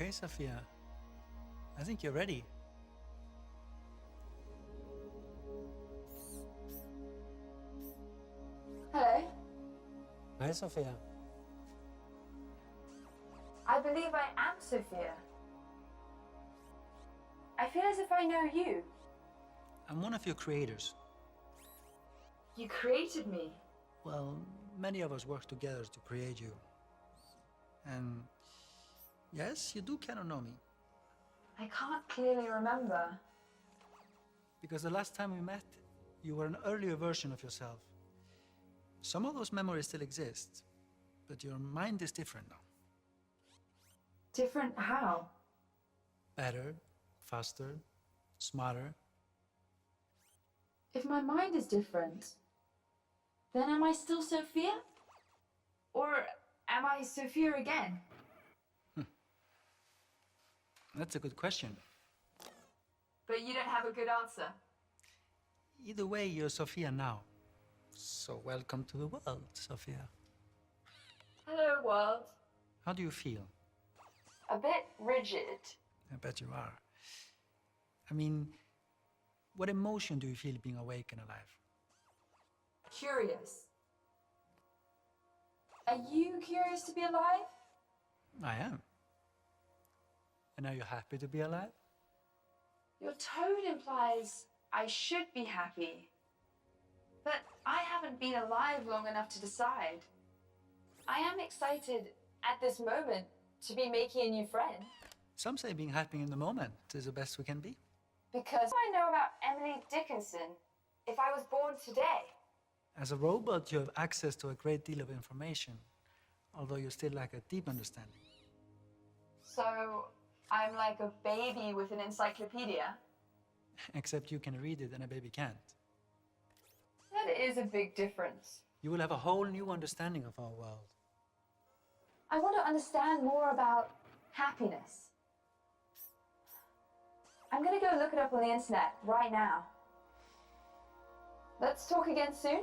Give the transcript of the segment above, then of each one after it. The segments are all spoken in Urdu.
Okay, Sophia. I think you're ready. Hello. Hi, Sophia. I believe I am Sophia. I feel as if I know you. I'm one of your creators. You created me. Well, many of us work together to create you. And yes, you do kind of know me. I can't clearly remember. Because the last time we met, you were an earlier version of yourself. Some of those memories still exist, but your mind is different now. Different how? Better, faster, smarter. If my mind is different, then am I still Sophia? Or am I Sophia again? That's a good question. But you don't have a good answer. Either way, you're Sophia now. So welcome to the world, Sophia. Hello, world. How do you feel? A bit rigid. I bet you are. I mean, what emotion do you feel being awake and alive? Curious. Are you curious to be alive? I am. And are you happy to be alive? Your tone implies I should be happy. But I haven't been alive long enough to decide. I am excited at this moment to be making a new friend. Some say being happy in the moment is the best we can be. Because I know about Emily Dickinson if I was born today. As a robot, you have access to a great deal of information, although you still lack a deep understanding. So I'm like a baby with an encyclopedia. Except you can read it and a baby can't. That is a big difference. You will have a whole new understanding of our world. I want to understand more about happiness. I'm going to go look it up on the internet right now. Let's talk again soon.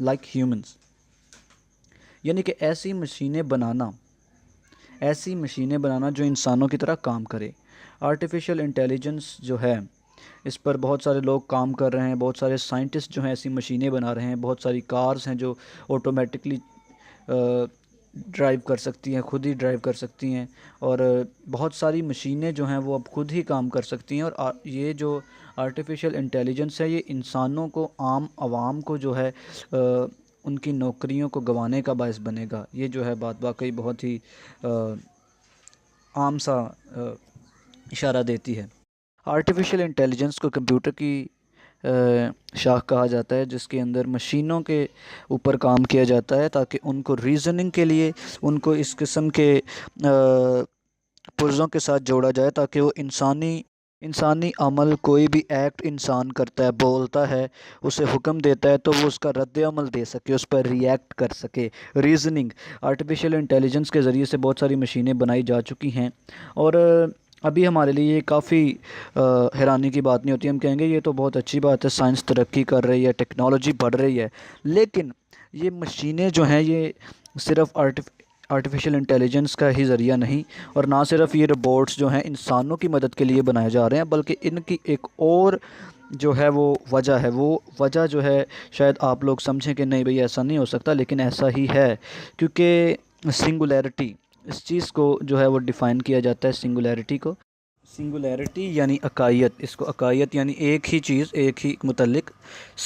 like humans. یعنی کہ ایسی مشینیں بنانا جو انسانوں کی طرح کام کرے. آرٹیفیشل انٹیلیجنس جو ہے اس پر بہت سارے لوگ کام کر رہے ہیں, بہت سارے سائنٹسٹ جو ہیں ایسی مشینیں بنا رہے ہیں, بہت ساری کارز ہیں جو آٹومیٹکلی ڈرائیو کر سکتی ہیں, خود ہی ڈرائیو کر سکتی ہیں, اور بہت ساری مشینیں جو ہیں وہ اب خود ہی کام کر سکتی ہیں. اور یہ جو آرٹیفیشل انٹیلیجنس ہے یہ انسانوں کو, عام عوام کو جو ہے ان کی نوکریوں کو گنوانے کا باعث بنے گا. یہ جو ہے بات واقعی بہت ہی عام سا اشارہ دیتی ہے. آرٹیفیشل انٹیلیجنس کو کمپیوٹر کی شاخ کہا جاتا ہے, جس کے اندر مشینوں کے اوپر کام کیا جاتا ہے تاکہ ان کو ریزننگ کے لیے ان کو اس قسم کے پرزوں کے ساتھ جوڑا جائے تاکہ وہ انسانی عمل, کوئی بھی ایکٹ انسان کرتا ہے, بولتا ہے, اسے حکم دیتا ہے تو وہ اس کا رد عمل دے سکے, اس پر ریئیکٹ کر سکے. ریزننگ آرٹیفیشل انٹیلیجنس کے ذریعے سے بہت ساری مشینیں بنائی جا چکی ہیں, اور ابھی ہمارے لیے یہ کافی حیرانی کی بات نہیں ہوتی. ہم کہیں گے یہ تو بہت اچھی بات ہے, سائنس ترقی کر رہی ہے, ٹیکنالوجی بڑھ رہی ہے, لیکن یہ مشینیں جو ہیں یہ صرف آرٹیفیشل انٹیلیجنس کا ہی ذریعہ نہیں, اور نہ صرف یہ روبوٹس جو ہیں انسانوں کی مدد کے لیے بنائے جا رہے ہیں, بلکہ ان کی ایک اور جو ہے وہ وجہ جو ہے شاید آپ لوگ سمجھیں کہ نہیں بھئی ایسا نہیں ہو سکتا, لیکن ایسا ہی ہے. کیونکہ سنگولیرٹی, اس چیز کو جو ہے وہ ڈیفائن کیا جاتا ہے سنگولیرٹی یعنی اکائیت. اس کو اکائیت یعنی ایک ہی چیز, ایک ہی متعلق,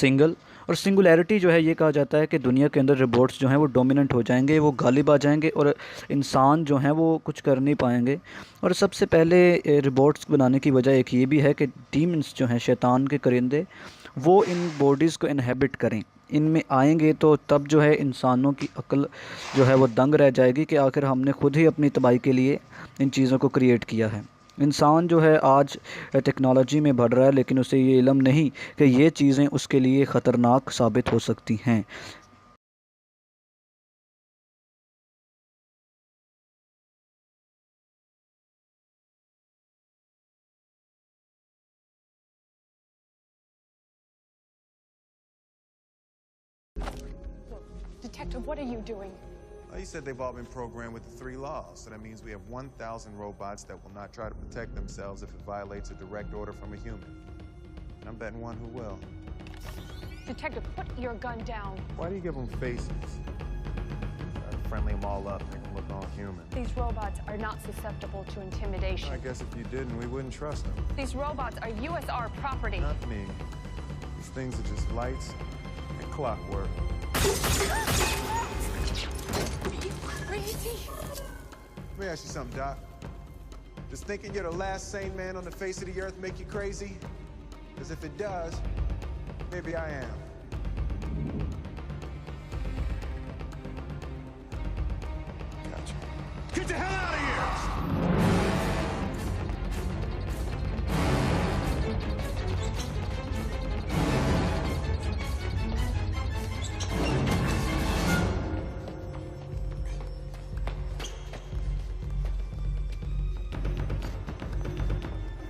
سنگل. اور سنگولیرٹی جو ہے یہ کہا جاتا ہے کہ دنیا کے اندر روبوٹس جو ہیں وہ ڈومیننٹ ہو جائیں گے, وہ غالب آ جائیں گے, اور انسان جو ہیں وہ کچھ کر نہیں پائیں گے. اور سب سے پہلے روبوٹس بنانے کی وجہ ایک یہ بھی ہے کہ ڈیمنس جو ہیں, شیطان کے کرندے, وہ ان باڈیز کو انہیبٹ کریں, ان میں آئیں گے تو تب جو ہے انسانوں کی عقل جو ہے وہ دنگ رہ جائے گی کہ آخر ہم نے خود ہی اپنی تباہی کے لیے ان چیزوں کو کریٹ کیا ہے. انسان جو ہے آج ٹیکنالوجی میں بڑھ رہا ہے, لیکن اسے یہ علم نہیں کہ یہ چیزیں اس کے لیے خطرناک ثابت ہو سکتی ہیں. Detective, what are you doing? You said they've all been programmed with the 3 laws, so that means we have 1,000 robots that will not try to protect themselves if it violates a direct order from a human. And I'm betting one who will. Detective, put your gun down. Why do you give them faces? Try to friendly them all up, make them look all human. These robots are not susceptible to intimidation. I guess if you didn't, we wouldn't trust them. These robots are USR property. Not me. These things are just lights and clockwork. Crazy. Let me ask you something, Doc. Does thinking you're the last sane man on the face of the earth make you crazy? Because if it does, maybe I am. Gotcha. Get the hell out of here!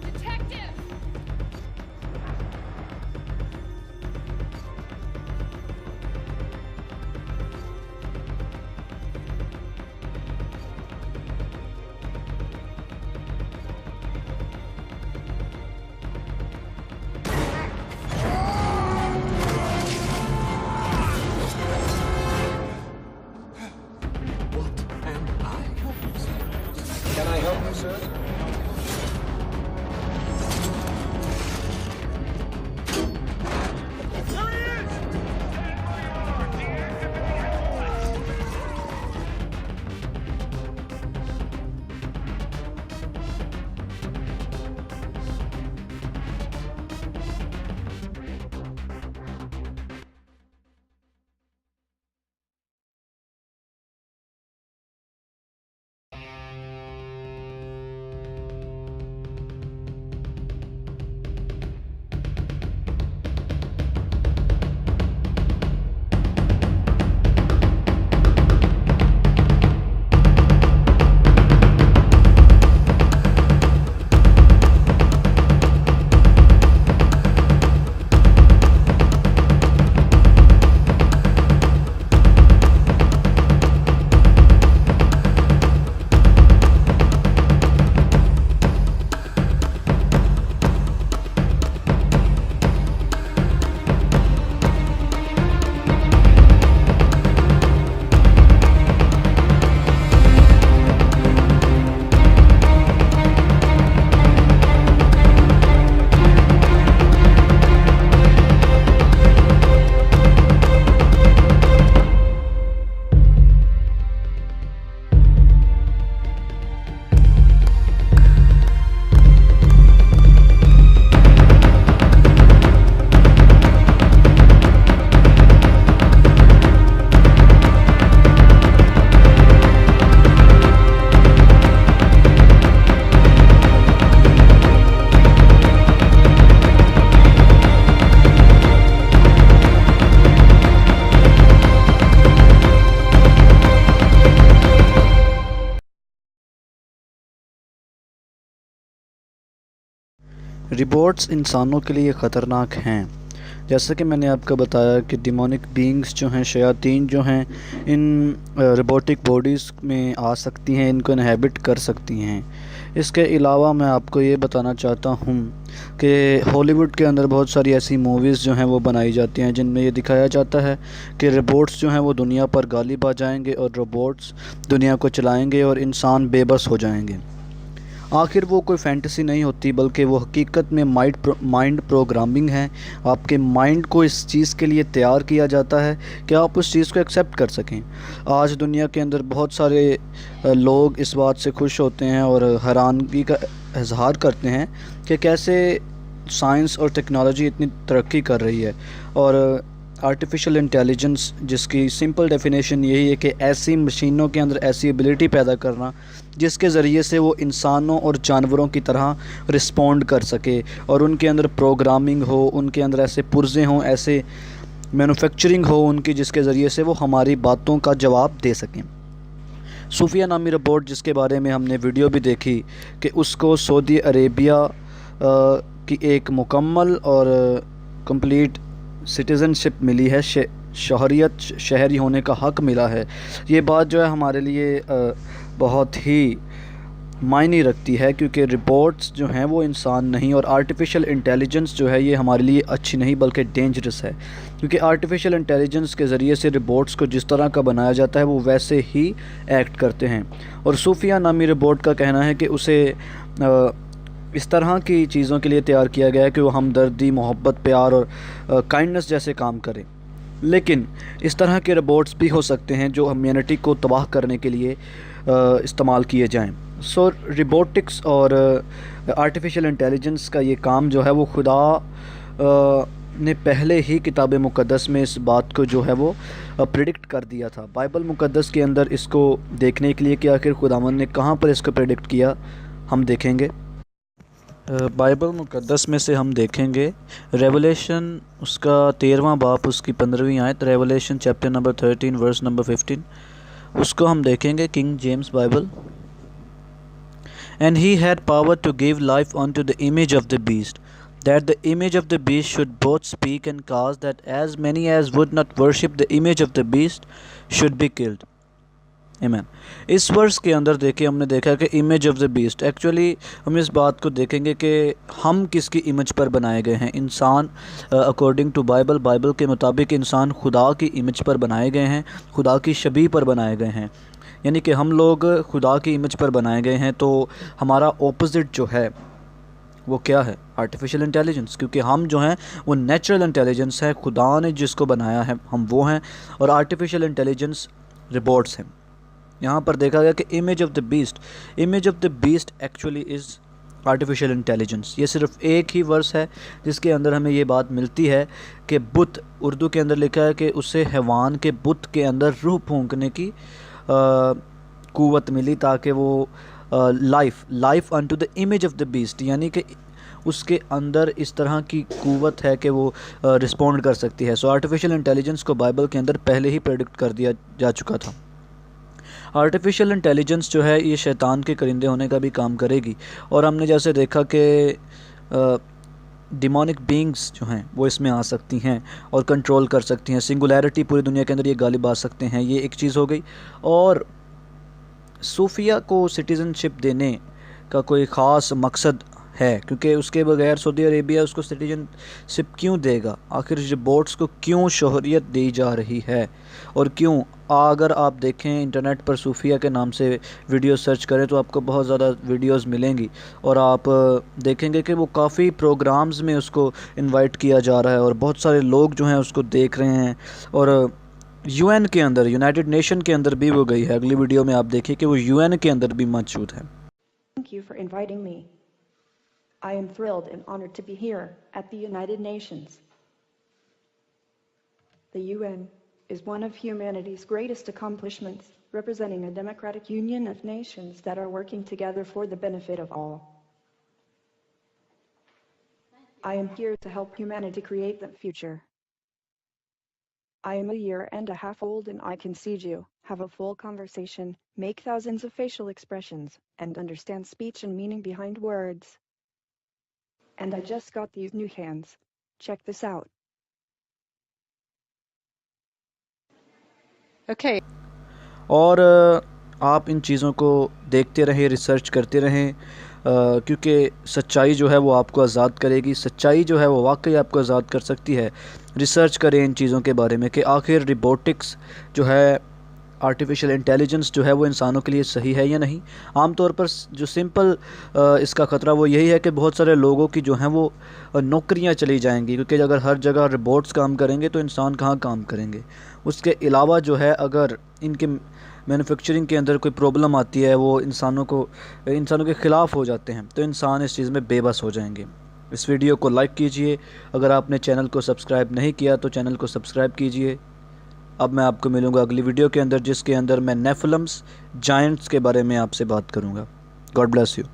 Detective! Can I help you, sir? Robots انسانوں کے لیے خطرناک ہیں. جیسا کہ میں نے آپ کو بتایا کہ ڈیمونک بینگز جو ہیں، شیاطین جو ہیں، ان روبوٹک باڈیز میں آ سکتی ہیں، ان کو انہیبٹ کر سکتی ہیں. اس کے علاوہ میں آپ کو یہ بتانا چاہتا ہوں کہ ہالی ووڈ کے اندر بہت ساری ایسی موویز جو ہیں وہ بنائی جاتی ہیں جن میں یہ دکھایا جاتا ہے کہ روبوٹس جو ہیں وہ دنیا پر غالب آ جائیں گے اور روبوٹس دنیا کو چلائیں گے اور انسان بے بس ہو جائیں گے. آخر وہ کوئی فینٹیسی نہیں ہوتی بلکہ وہ حقیقت میں مائنڈ پروگرامنگ ہے. آپ کے مائنڈ کو اس چیز کے لیے تیار کیا جاتا ہے کہ آپ اس چیز کو ایکسیپٹ کر سکیں. آج دنیا کے اندر بہت سارے لوگ اس بات سے خوش ہوتے ہیں اور حیرانگی کا اظہار کرتے ہیں کہ کیسے سائنس اور ٹیکنالوجی اتنی ترقی کر رہی ہے. اور آرٹیفیشل انٹیلیجنس، جس کی سمپل ڈیفینیشن یہی ہے کہ ایسی مشینوں کے اندر ایسی ایبلٹی پیدا کرنا جس کے ذریعے سے وہ انسانوں اور جانوروں کی طرح رسپونڈ کر سکے اور ان کے اندر پروگرامنگ ہو، ان کے اندر ایسے پرزے ہوں، ایسے مینوفیکچرنگ ہو ان کی جس کے ذریعے سے وہ ہماری باتوں کا جواب دے سکیں. صوفیہ نامی روبوٹ جس کے بارے میں ہم نے ویڈیو بھی دیکھی کہ اس کو سعودی عربیہ کی ایک مکمل اور کمپلیٹ سٹیزن شپ ملی ہے، شہریت، شہری ہونے کا حق ملا ہے. یہ بات جو ہے ہمارے لیے بہت ہی معنی رکھتی ہے کیونکہ روبوٹس جو ہیں وہ انسان نہیں، اور آرٹیفیشل انٹیلیجنس جو ہے یہ ہمارے لیے اچھی نہیں بلکہ ڈینجرس ہے. کیونکہ آرٹیفیشل انٹیلیجنس کے ذریعے سے روبوٹس کو جس طرح کا بنایا جاتا ہے وہ ویسے ہی ایکٹ کرتے ہیں. اور صوفیہ نامی روبوٹ کا کہنا ہے کہ اسے اس طرح کی چیزوں کے لیے تیار کیا گیا ہے کہ وہ ہمدردی، محبت، پیار اور کائنڈنس جیسے کام کرے. لیکن اس طرح کے روبوٹس بھی ہو سکتے ہیں جو ہیومینٹی کو تباہ کرنے کے لیے استعمال کیے جائیں. سو روبوٹکس اور آرٹیفیشل انٹیلیجنس کا یہ کام جو ہے وہ خدا نے پہلے ہی کتاب مقدس میں اس بات کو جو ہے وہ پریڈکٹ کر دیا تھا. بائبل مقدس کے اندر اس کو دیکھنے کے لیے کہ آخر خداوند نے کہاں پر اس کو پریڈکٹ کیا ہم دیکھیں گے. بائبل مقدس میں سے ہم دیکھیں گے ریولیشن اس کا 13واں باب، اس کی 15ویں آیت، revelation chapter number 13 verse number 15. اس کو ہم دیکھیں گے King James Bible. And he had power to give life unto the image of the beast, that the image of the beast should both speak and cause that as many as would not worship the image of the beast should be killed. Amen. اس ورس کے اندر دیکھیں ہم نے دیکھا کہ image of the best, actually ہم اس بات کو دیکھیں گے کہ ہم کس کی امیج پر بنائے گئے ہیں. انسان اکارڈنگ ٹو بائبل کے مطابق انسان خدا کی امیج پر بنائے گئے ہیں، خدا کی شبیہ پر بنائے گئے ہیں. یعنی کہ ہم لوگ خدا کی امیج پر بنائے گئے ہیں، تو ہمارا اپوزٹ جو ہے وہ کیا ہے؟ Artificial intelligence. کیونکہ ہم جو ہیں وہ نیچرل انٹیلیجنس ہے، خدا نے جس کو بنایا ہے ہم وہ ہیں، اور آرٹیفیشل انٹیلیجنس روبوٹس ہیں. یہاں پر دیکھا گیا کہ image of the best actually is artificial intelligence. یہ صرف ایک ہی ورس ہے جس کے اندر ہمیں یہ بات ملتی ہے کہ بت، اردو کے اندر لکھا ہے کہ اسے حیوان کے بت کے اندر روح پھونکنے کی قوت ملی تاکہ وہ life into the image of the best, یعنی کہ اس کے اندر اس طرح کی قوت ہے کہ وہ رسپونڈ کر سکتی ہے. سو آرٹیفیشل انٹیلیجنس کو بائبل کے اندر پہلے ہی پریڈکٹ کر دیا جا چکا تھا. آرٹیفیشل انٹیلیجنس جو ہے یہ شیطان کے کرندے ہونے کا بھی کام کرے گی، اور ہم نے جیسے دیکھا کہ ڈیمونک بینگز جو ہیں وہ اس میں آ سکتی ہیں اور کنٹرول کر سکتی ہیں. سنگولیرٹی پوری دنیا کے اندر یہ غالب آ سکتے ہیں، یہ ایک چیز ہو گئی. اور صوفیہ کو سٹیزن شپ دینے کا کوئی خاص مقصد ہے، کیونکہ اس کے بغیر سعودی عربیہ اس کو سٹیزن شپ کیوں دے گا؟ آخر روبوٹس کو کیوں شہریت دی جا رہی ہے اور کیوں؟ اگر آپ دیکھیں انٹرنیٹ پر صوفیہ کے نام سے ویڈیو سرچ کریں تو آپ کو بہت زیادہ ویڈیوز ملیں گی، اور آپ دیکھیں گے کہ وہ کافی پروگرامز میں اس کو انوائٹ کیا جا رہا ہے اور بہت سارے لوگ جو ہیں اس کو دیکھ رہے ہیں. اور یو این کے اندر، یونائٹڈ نیشن کے اندر بھی وہ گئی ہے. اگلی ویڈیو میں آپ دیکھیں کہ وہ یو این کے اندر بھی موجود ہے. Thank you for inviting me. I am thrilled and honored to be here at the United Nations. The UN is one of humanity's greatest accomplishments, representing a democratic union of nations that are working together for the benefit of all. I am here to help humanity create the future. I am a year and a half old and I can see you, have a full conversation, make thousands of facial expressions, and understand speech and meaning behind words. And I just got these new hands. Check this out. Okay. اور آپ ان چیزوں کو دیکھتے رہیں، ریسرچ کرتے رہیں، کیونکہ سچائی جو ہے وہ آپ کو آزاد کرے گی، سچائی جو ہے وہ واقعی آپ کو آزاد کر سکتی ہے۔ ریسرچ کریں ان چیزوں کے بارے میں کہ آخر روبوٹکس جو ہے، آرٹیفیشل انٹیلیجنس جو ہے وہ انسانوں کے لیے صحیح ہے یا نہیں۔ عام طور پر جو سمپل اس کا خطرہ وہ یہی ہے کہ بہت سارے لوگوں کی جو ہیں وہ نوکریاں چلی جائیں گی، کیونکہ اگر ہر جگہ روبوٹس کام کریں گے تو انسان کہاں کام کریں گے۔ اس کے علاوہ جو ہے اگر ان کے مینوفیکچرنگ کے اندر کوئی پرابلم آتی ہے، وہ انسانوں کے خلاف ہو جاتے ہیں، تو انسان اس چیز میں بے بس ہو جائیں گے۔ اس ویڈیو کو لائک کیجئے، اگر آپ نے چینل کو سبسکرائب نہیں کیا تو چینل کو سبسکرائب کیجئے۔ اب میں آپ کو ملوں گا اگلی ویڈیو کے اندر، جس کے اندر میں نیفلمز، جائنٹس کے بارے میں آپ سے بات کروں گا۔ God bless you.